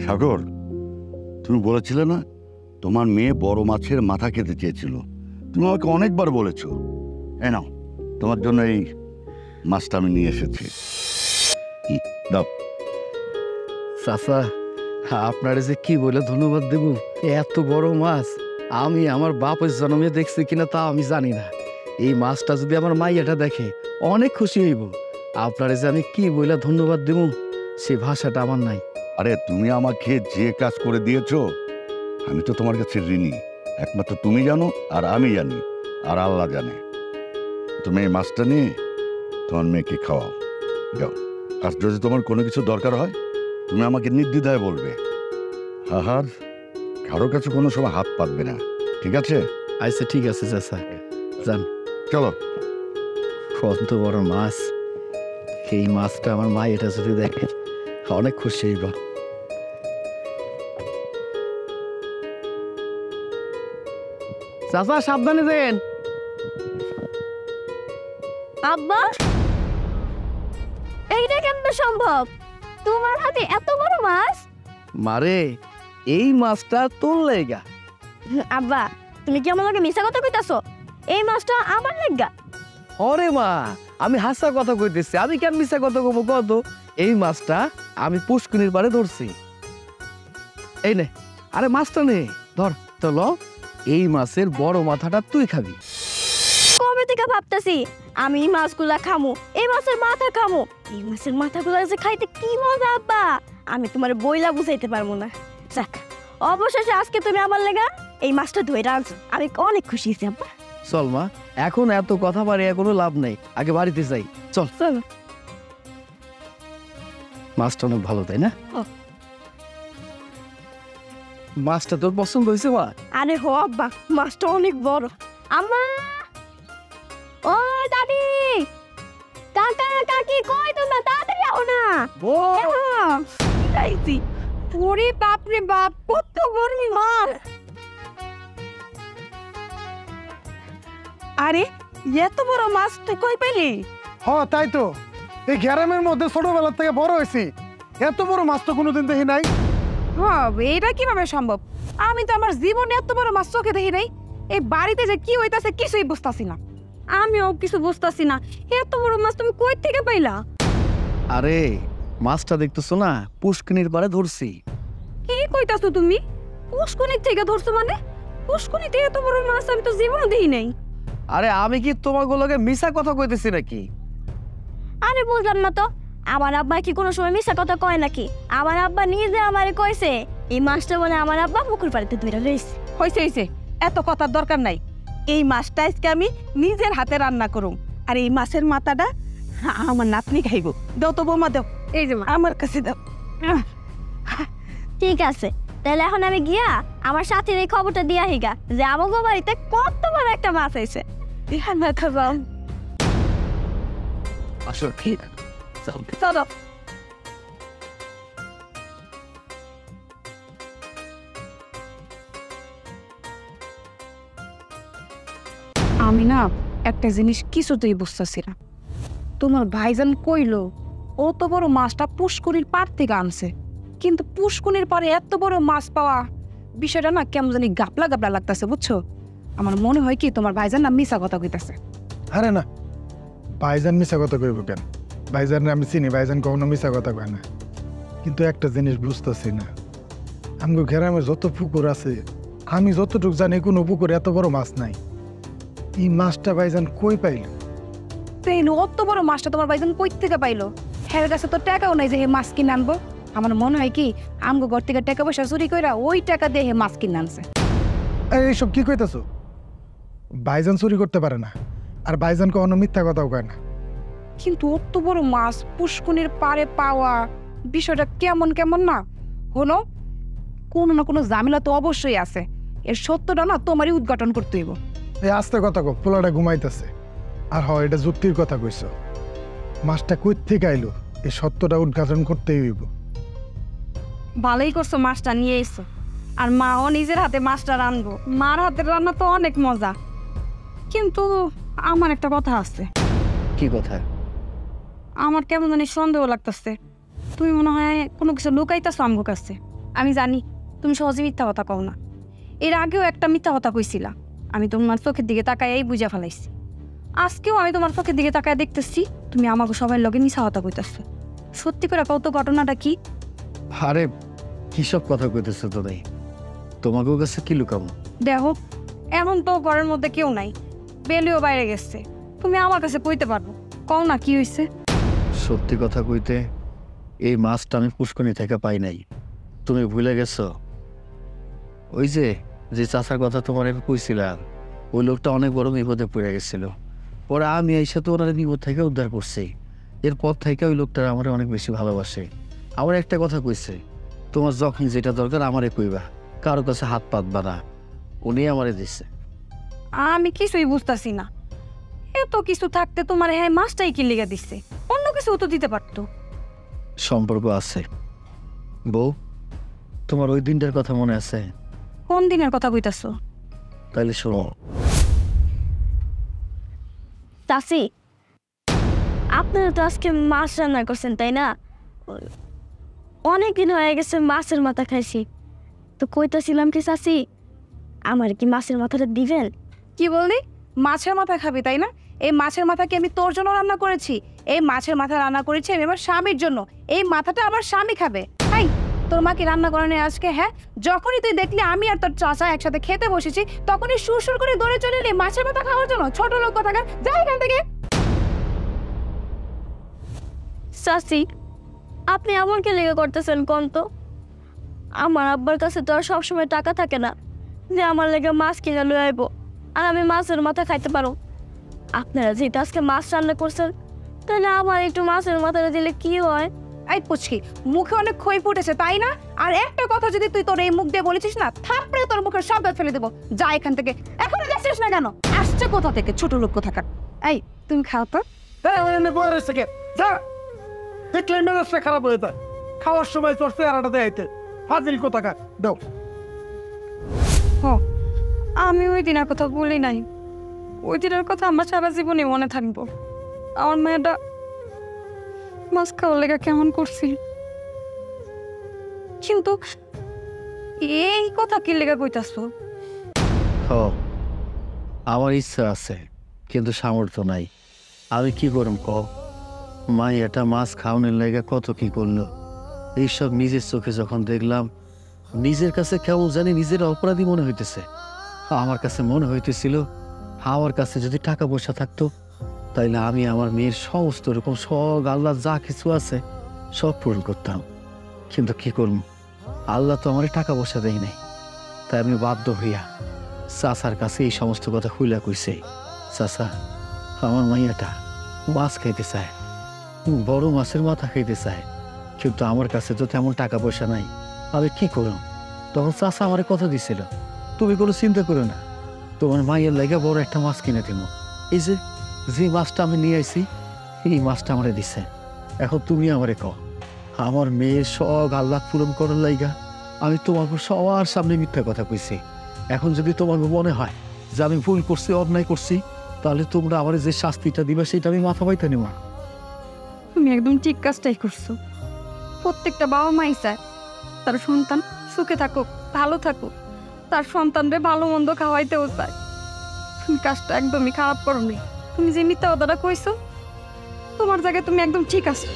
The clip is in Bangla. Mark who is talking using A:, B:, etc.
A: সাগর, তুমি বলেছিলে না তোমার মেয়ে বড় মাছের মাথা খেতে চেয়েছিল? তুমি আমাকে অনেকবার বলেছো। এই নাও, তোমার জন্য এই মাছটা আমি নিয়ে এসেছি। দাও।
B: চাচা, আপনার যে কি বলে ধন্যবাদ দেব। এত বড় মাছ আমি আমার বাপের জন্মে দেখছি কিনা তা আমি জানি না। এই মাছটা যদি আমার মাইয়াটা দেখে অনেক খুশি হইব। আপনার যে আমি কি বলে ধন্যবাদ দেব সে ভাষাটা আমার নাই।
A: আরে তুমি আমাকে যে কাজ করে দিয়েছো আমি তো তোমার কাছে ঋণী। একমাত্র তুমি জানো, আর আমি জানি, আর আল্লাহ জানে। তুমি এই মাছটা নিয়ে তোমার মেয়েকে খাওয়াও, যাও। আর যদি তোমার কোনো কিছু দরকার হয় তুমি আমাকে নির্দ্বিধায় বলবে। আর কারোর কাছে কোনো সময় হাত পাতবে না, ঠিক আছে?
B: আচ্ছা ঠিক আছে চাচা, যান।
A: চলো।
B: কত বড় মাছ! এই মাছটা আমার মা এটা যদি দেখে অনেক খুশি হইব। চাচা সাবধানে দেন।
C: আব্বা, এইটা কেমন সম্ভব? তোমার হাতে এত বড় মাছ?
B: মারে, এই মাছটা তোর লেগা।
C: আব্বা, তুমি কি আমাকে মিছা কথা কইতাছো? এই মাছটা আমার লেগা।
B: ওরে মা, আমি হাসা কথা কইতেছি, আমি কেন মিছা কথা কব কত? এই মাছটা আমি পুষ্কুনির পাড়ে ধরছি। এই নে, আরে মাছটা নে, ধর। চলো, এই মাছের বড় মাথাটা তুই খাবি।
C: কবে থেকে ভাবতেছি আমি এই মাছগুলা খামু, এই মাছের মাথা খামু। এই মাছের মাথাগুলা যে খাইতে কি মজা আব্বা, আমি তোমার বইলা বুঝাইতে পারবো না। যাক, অবশেষে আজকে তুমি আমার লেগা এই মাছটা ধইরা আনছো, আমি অনেক খুশি হয়েছি আব্বা।
B: চল মা, এখন এত কথা বাড়িয়ে কোনো লাভ নেই, আগে বাড়িতে যাই। চল
C: চলো।
B: মাছটা অনেক ভালো, তাই না? মাছটা তোর পছন্দ হয়েছে মা?
C: আরে হো আব্বা, মাছটা অনেক বড়। আম্মা, ও দাদি, কাকা কাকি, কই তোমরা? তাড়াতাড়ি আও না। আইছি। ওরে বাপ রে বাপ, কত বড় মাছ!
D: আরে এত বড় মাছ তুই কই পেলি?
E: তাই তো, এই গ্রামের মধ্যে ছোটবেলা থেকে বড় হয়েছি, এত বড় মাছ তো কোনোদিন দেখি নাই।
D: এটা কিভাবে সম্ভব? আমি তো আমার জীবনে এত বড় মাছ চোখে দেখি নাই। এই বাড়িতে যে কি হইতাছে কিছুই বুঝতাছি না।
C: আমিও কিছু বুঝতাছি না, এত বড় মাছ তুমি কই থেকে পাইলা?
B: আরে মাছটা দেখতেছো না, পুষ্কিনির পাড়ে ধরছি।
C: কি কইতাছো তুমি? পুষ্কুনির থেকে ধরছো মানে? পুষ্কুনিতে এত বড় মাছ আমি তো জীবনে দেখি নাই।
B: আরে আমি কি তোমাগুলোকে মিছা কথা কইতেছি নাকি?
C: আরে বুঝলাম না তো, আমার আব্বা কি কোনো সময় মিছা কথা কয় নাকি? আমার আব্বা নিজে আমারে কইছে এই মাছটা বলে আমার আব্বা পুকুর পাড়িতে ধরে লইছে।
D: হইছে এত কথার দরকার নাই। এই মাছটা আজকে আমি নিজের হাতে রান্না করুম, আর এই মাছের মাথাটা আমার নাতনি খাইব। দাও তো বৌমা, দাও। এই যে আমার কাছে দাও।
C: ঠিক আছে, তাহলে এখন আমি গিয়া আমার সাথীর এই খবরটা দিয়া হিগা যে আমাগো বাড়িতে কত বড় একটা মাছ হয়েছে।
B: আসো, ঠিক
D: চলো। আমি না একটা জিনিস কিছুতেই বুঝতেছি না। তোমার ভাইজান কইলো ও তো বড় মাছটা পুষ্কুনির পাড় থেকে আনছে, কিন্তু পুষ্কুনির পাড়ে এত বড় মাছ পাওয়া বিষয়টা না কেমন জানি গাপলা গাপলা লাগতেছে, বুঝছো? আমার মনে হয় কি তোমার ভাইজান না মিছা কথা কইতাছে।
E: আরে না, ভাইজান মিছা কথা কইব কেন? ভাইজান আমি চিনি, ভাইজান কখনো মিছা কথা কয় না। কিন্তু একটা জিনিস বুঝতেছি না, আমগো গ্রামে যত পুকুর আছে আমি যতটুকু জানি কোনো পুকুরে এত বড় মাছ নাই। এই মাছটা ভাইজান কই পাইল?
D: তাইলে অত বড় মাছটা তোমার ভাইজান কই থেকে পাইলো? হের কাছে তো টাকাও নাই যে হে মাছ কিনে আনবো। আমার মনে হয় কি আমগো ঘর থেকে টাকা পয়সা চুরি কইরা ওই টাকা দিয়ে হে মাছ কিনে আনছে।
E: এইসব কি কইতাছো? ভাইজান চুরি করতে পারে না, আর ভাইজান কখনো মিথ্যা কথাও কয় না।
D: কিন্তু অত বড় মাছ পুষ্কুনির পাড়ে পাওয়া বিষয়টা কেমন কেমন না হলো? কোনো না কোনো ঝামেলা তো অবশ্যই আছে। এর সত্যটা না তোমারই উদ্ঘাটন করতে হইব।
E: এই আস্তে কথা কো, পোলাটা ঘুমাইতেছে। আর এটা যুক্তির কথা কইছো। মাছটা কই থেকে আইলো এই সত্যটা উদ্ঘাটন করতেই হইব।
C: ভালোই করছো মাছটা নিয়ে এসো, আর মাও নিজের হাতে মাছটা রানবো। মার হাতের রান্না তো অনেক মজা। কিন্তু আমার একটা কথা আছে।
B: কি কথা?
C: আমার কেমন জানি সন্দেহ লাগতেছে, তুমি মনে হয় কোনো কিছু লুকাইতেছো আমগো কাছে।
D: আমি জানি তুমি সহজে মিথ্যা কথা কও না। এর আগেও একটা মিথ্যা কথা কইছিলা, আমি তোমার চোখের দিকে তাকাইয়াই বুঝা ফেলাইছি। আজকেও আমি তোমার চোখের দিকে তাকায় দেখতেছি তুমি আমাকে সবাই লগে মিছা কথা কইতাছো। সত্যি করে কত ঘটনাটা কি?
B: আরে কিসব কথা কইতেছো তোরাই, তোমাকেও কাছে কি লুকাবো?
D: দেখো, এখন তো ঘরের মধ্যে কেউ নাই, বেলিও বাইরে গেছে, তুমি আমার কাছে কইতে পারবো। কও না কি হইছে?
B: সত্যি কথা কইতে এই মাছটা আমি পুষ্করণী থেকে পাই নাই। তুমি ভুলে গেছো ওই যে যে চাচার কথা তোমার কইছিলাম, ওই লোকটা অনেক বড় বিপদে পড়ে গেছিল। পরে আমি এসে তো ওনার বিপদ থেকে উদ্ধার করছি। এরপর থেকে ওই লোকটা আমার অনেক বেশি ভালোবাসে। আমার একটা কথা কইছে, তোমার যখন যেটা দরকার আমারে কইবা, কারো কাছে হাত পাতবা না। উনি আমারে দিছে।
D: আমি কিছুই বুঝতাছি না, এত কিছু থাকতে তোমার হ্যাঁ মাছটাই কি লিগা দিচ্ছে? অন্য কিছু তো দিতে পারতো।
B: সম্পর্ক আছে বউ, তোমার ওই দিনটার কথা মনে আছে?
D: কোন দিনের কথা কইতাছো?
B: তাইলে শোনো।
C: চাচি, আপনারা তো আজকে মাছ রান্না করছেন তাই না? অনেক দিন হয়ে গেছে মাছের মাথা খাইছি, তো কইতাছিলাম কি চাচি, আমার কি মাছের মাথাটা দিবেন?
D: কি বললি? মাছের মাথা খাবি তাই না? এই মাছের মাথা কি আমি তোর জন্য রান্না করেছি? এই মাছের মাথা রান্না করেছি আমি আমার স্বামীর জন্য। এই মাথাটা আমার স্বামী খাবে। হাই, তোর মা কি রান্না করে নেই আজকে? হ্যাঁ, যখনই তুই দেখলি আমি আর তোর চাচা একসাথে খেতে বসেছি, তখনই সুর করে দৌড়ে চলে এলি মাছের মাথা খাওয়ার জন্য। ছোট লোক কোথাকার, যা এখান থেকে।
C: চাচি, আপনি এমন কে লেগে করতেছেন কোন তো? আমার আব্বার কাছে তো আর সবসময় টাকা থাকে না যে আমার লেগে মাছ কিনে লয়ে আইব আর আমি মাছের মাথা খাইতে পারো। আপনারা যেটা আজকে মাছ রান্না করছেন, তাহলে আমার একটু মাছের মাথাটা দিলে কি হয়?
D: এই পুচকি, মুখে অনেক খই ফুটেছে তাই না? আর একটা কথা যদি তুই তোর এই মুখ দিয়ে বলেছিস না, থাপড়ে তোর মুখের সব দাঁত ফেলে দেবো। যা এখান থেকে। এখনো যাচ্ছিস না কেন? আসছে কোথা থেকে ছোট লোক কোথাকার? এই তুমি খাও তো।
E: দেখলে মেজাজটা খারাপ হয়ে যায়। খাওয়ার সময় তোর চেহারাটা দেখাইতে ফাজিল কোথাকার দাও।
D: ও, আমি ওই দিনের কথা বলি নাই। ওই দিনের কথা আমার সারা জীবনে মনে থাকবো। আমার মেয়েটা মাছ খাওয়ার লেগে কেমন করছিল, কিন্তু এই কথা কি লেগে কইতাছো?
B: ও, আমার ইচ্ছা আছে কিন্তু সামর্থ্য নাই। আমি কি করম ক? মা এটা মাছ খাওয়ানোর লেগে কত কি করলো। এইসব নিজের চোখে যখন দেখলাম, নিজের কাছে কেমন জানি নিজের অপরাধী মনে হইতেছে। আমার কাছে মনে হইতেছিল আমার কাছে যদি টাকা পয়সা থাকতো, তাইলে আমি আমার মেয়ের সমস্ত রকম শখ আল্লাহ যা কিছু আছে সব পূরণ করতাম। কিন্তু কি করব, আল্লাহ তো আমার টাকা পয়সা দেয় নাই। তাই আমি বাধ্য হইয়া চাচার কাছে এই সমস্ত কথা খুইলা কইছে। চাচা, আমার মাইয়াটা মাছ খাইতে চায়, বড় মাছের মাথা খাইতে চায়, কিন্তু আমার কাছে তো তেমন টাকা পয়সা নাই। আমি কি করলাম? তখন চাচা আমার কথা দিছিল, তুমি কোনো চিন্তা করো না, তোমার মাইয়ের লাগে বড় একটা মাছ কিনে দিব। এই যে যে মাছটা আমি নিয়ে আইছি, এই মাছটা আমারে দিছে। এখন তুমি আমারে কও, আমার মেয়ের শখ আল্লাহ পূরণ করার লাইগা আমি তোমাকে সবার সামনে মিথ্যা কথা কইছি। এখন যদি তোমাকে মনে হয় যে আমি ভুল করছি, অন্যায় করছি, তাহলে তোমরা আমার যে শাস্তিটা দিবে সেটা আমি মাথা পাইতে নেব।
D: তুমি একদম ঠিক কাজটাই করছো। প্রত্যেকটা বাবা মাই চায় তার সন্তান সুখে থাকুক, ভালো থাকুক, তার সন্তানরে ভালো মন্দ খাওয়াইতেও চায়। তুমি কাজটা একদমই খারাপ করোনি। তুমি যে মিথ্যা কথাটা কইছো, তোমার জায়গায় তুমি একদম ঠিক আছো।